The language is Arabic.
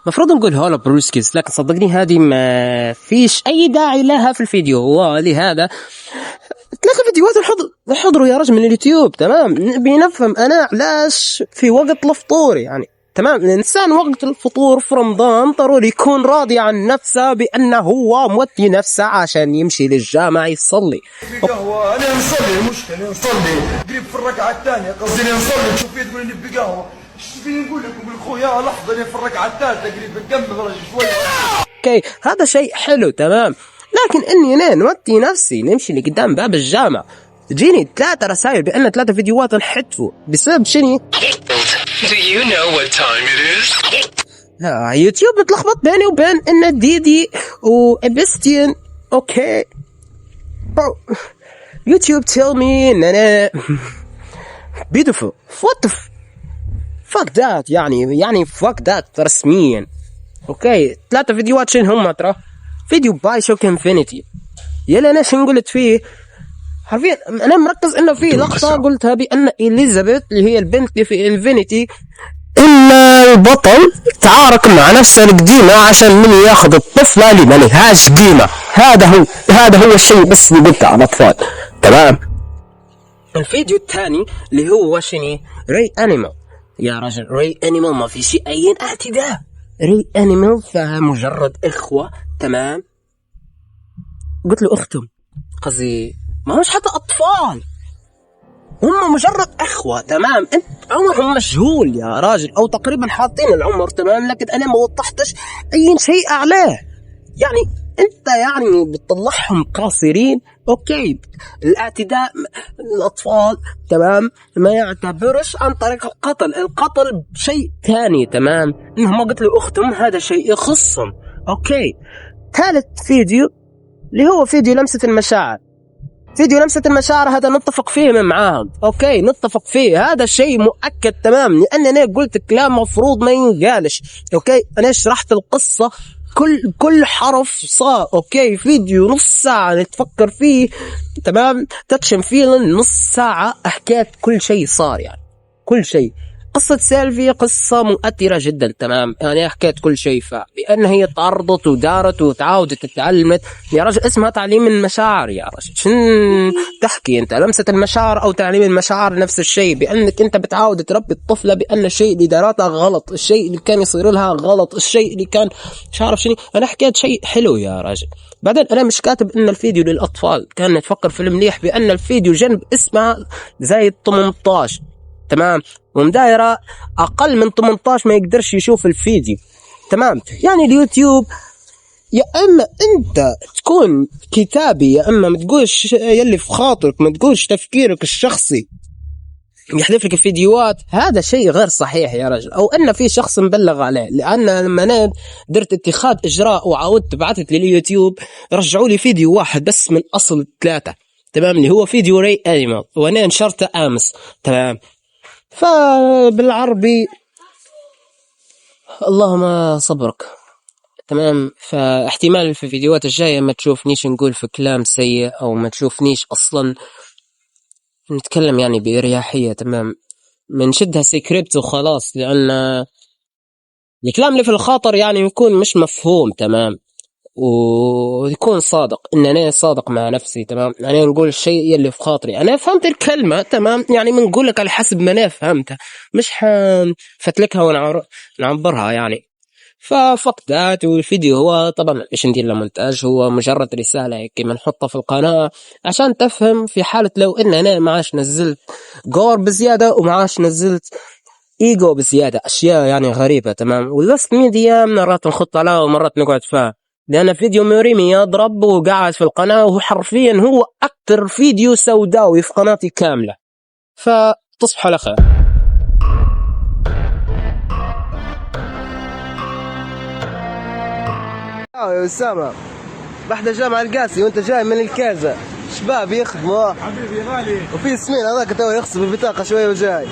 مفروض نقول هولا بروسكيس، لكن صدقني هذه ما فيش أي داعي لها في الفيديو. ولهذا تلاقي فيديوهات الحضروا يا رجل من اليوتيوب. تمام، نبي نفهم أنا علاش في وقت الفطور يعني. تمام، الإنسان وقت الفطور في رمضان ضروري يكون راضي عن نفسه بأنه هو موتي نفسه عشان يمشي للجامع يصلي. قهوة أنا نصلي، المشكلة نصلي قريب في الركعة الثانية، قصدي نصلي تشوفي تقول لي نبي قهوة. ايش تبيني نقول لك؟ نقول خويا لحظة أنا في الركعة الثالثة قريب نكمل رجل شوي. اوكي، هذا شيء حلو. تمام، لكن اني انا نوتي نفسي نمشي لقدام باب الجامع تجيني 3 رسائل بان 3 فيديوهات انحذفوا بسبب شنو؟ Do you know what time it is? يوتيوب متلخبط بيني وبين ان ديدي وابستين. اوكي يوتيوب tell me ان انا beautiful. what the fuck that يعني fuck that رسميا. اوكي 3 فيديوهات شنو هم ترى؟ فيديو باي شوك انفينيتي يلا انا شنو قلت فيه حرفيا. انا مركز انه في لقطه قلتها بان اليزابيث اللي هي البنت اللي في انفينيتي ان البطل تعارك مع نفسه القديمه عشان من ياخذ الطفله اللي ما لهاش قيمه. هذا هو الشيء بس اللي قلته على الاطفال. تمام، الفيديو الثاني اللي هو شنو؟ ري انيمال. يا رجل ري انيمال ما في شيء اي اعتداء. ري انيمال فمجرد اخوه. تمام، قلت له اختم، قصدي ما هوش حتى اطفال، هم مجرد اخوه. تمام، انت عمرهم مجهول يا راجل او تقريبا حاطين العمر. تمام، لكن انا ما وضحتش اي شيء اعلاه. يعني انت يعني بتطلعهم قاصرين. اوكي، الاعتداء الاطفال تمام ما يعتبرش عن طريق القتل شيء ثاني. تمام، انهم ما قلت له اختهم هذا شيء يخصهم. اوكي، ثالث فيديو اللي هو فيديو لمسة المشاعر. فيديو لمسة المشاعر هذا نتفق فيه من معاهم. اوكي نتفق فيه، هذا شيء مؤكد. تمام، لان انا قلت كلام مفروض ما ينقالش. اوكي انا شرحت القصة كل حرف صار. اوكي فيديو نص ساعة نتفكر فيه. تمام، تكشن فيه نص ساعة حكيت كل شيء صار، يعني كل شيء. قصة سيلفي قصة مؤثرة جدا. تمام، يعني حكيت كل شيء بأن هي تعرضت ودارت وتعاودت وتعلمت. يا رجل اسمها تعليم المشاعر يا رجل، شن تحكي انت؟ لمسة المشاعر او تعليم المشاعر نفس الشيء، بأنك انت بتعاود تربي الطفلة بأن الشيء اللي دارتها غلط، الشيء اللي كان يصير لها غلط، الشيء اللي كان مش عارف شنو. انا حكيت شيء حلو يا رجل. بعدين انا مش كاتب ان الفيديو للاطفال، كان تفكر في المليح بأن الفيديو جنب اسمها زي 18. تمام، ومدايرة أقل من 18 ما يقدرش يشوف الفيديو. تمام، يعني اليوتيوب يا أما أنت تكون كتابي يا أما ما تقولش يلي في خاطرك، ما تقولش تفكيرك الشخصي يحذف لك الفيديوهات. هذا شيء غير صحيح يا رجل، أو أن في شخص مبلغ عليه. لأن لما أنا درت اتخاذ إجراء وعاودت بعثت لليوتيوب رجعوا لي فيديو واحد بس من أصل 3. تمام، اللي هو فيديو ري أنيمال، وأنا نشرته أمس. تمام، فبالعربي اللهم صبرك. تمام، فاحتمال في الفيديوهات الجاية ما تشوفنيش نقول في كلام سيء أو ما تشوفنيش أصلا نتكلم يعني بإريحية. تمام، منشدها سكريبت وخلاص، لأن الكلام اللي في الخاطر يعني يكون مش مفهوم. تمام، ويكون صادق، ان انا صادق مع نفسي. تمام، انا نقول الشيء اللي في خاطري. انا فهمت الكلمه تمام، يعني بنقول لك على حسب ما انا فهمتها، مش فتلكها ونعبرها يعني. ففك ذات. والفيديو هو طبعا ايش ندير له مونتاج، هو مجرد رساله هيك بنحطها في القناه عشان تفهم، في حاله لو ان انا معاش نزلت جور بزياده ومعاش نزلت ايجو بزياده، اشياء يعني غريبه. تمام، والوست ميديا مرات نخط عليها ومرات نقعد فيها، لأن فيديو موريمي يضرب وقاعد في القناة، وهو حرفيا هو أكتر فيديو سوداوي في قناتي كاملة. فتصبح على خير. يا أسامة بحدة جامع القاسي وانت جاي من الكازة، شباب يخدموا حبيبي غالي، وفي سمين هذاك تو يخصب البطاقة شوية وجاي.